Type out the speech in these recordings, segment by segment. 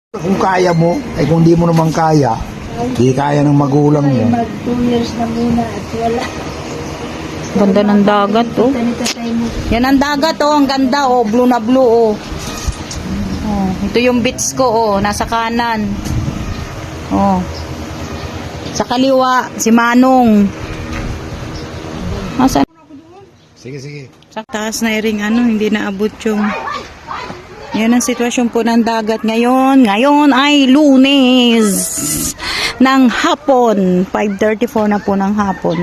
Kung kaya mo, ay kung di mo naman kaya, di kaya ng magulang mo. Mag 2 years na muna at wala. Ganda ng dagat, oh. Yan ang dagat, oh. Ang ganda, oh. Blue na blue, oh. Oh, ito yung beach ko, oh. Nasa kanan. Oh. Sa kaliwa, si Manong. Asan? Sige. Sa taas na ring ano, hindi naabot yung... Yan ang sitwasyon po ng dagat ngayon. Ngayon ay Lunes ng hapon. 5:34 na po ng hapon.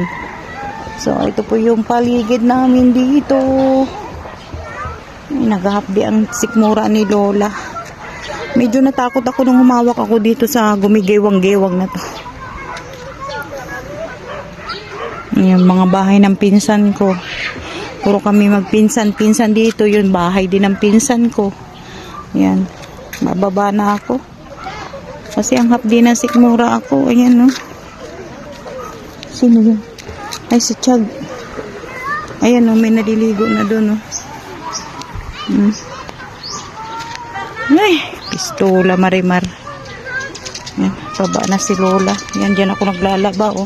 So, ito po yung paligid namin dito. Ay, naghahapdi ang sikmura ni Lola. Medyo natakot ako nung humawak ako dito sa gumigewang-gewang na to. Yung mga bahay ng pinsan ko. Puro kami magpinsan-pinsan dito. Yun, bahay din ng pinsan ko. Yan. Bababa na ako. Kasi ang hapdi ng sikmura ako. Ayan, no. Sino yun? Ay, si Chag. Ayan, no. May naliligo na doon, no. Ay, pistola, marimar. Yan. Baba na si Lola. Yan, dyan ako naglalaba, oh.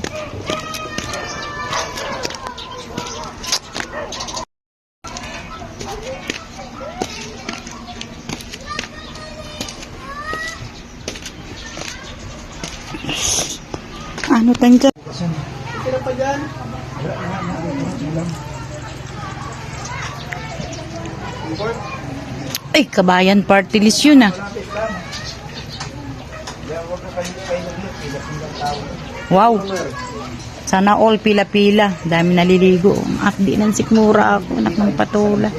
Ano tangga? Ay, kabayan party list yun, ah. Wow. Sana all pila-pila. Dami naliligo. Akdi ng sikmura ako. Anak ng patula.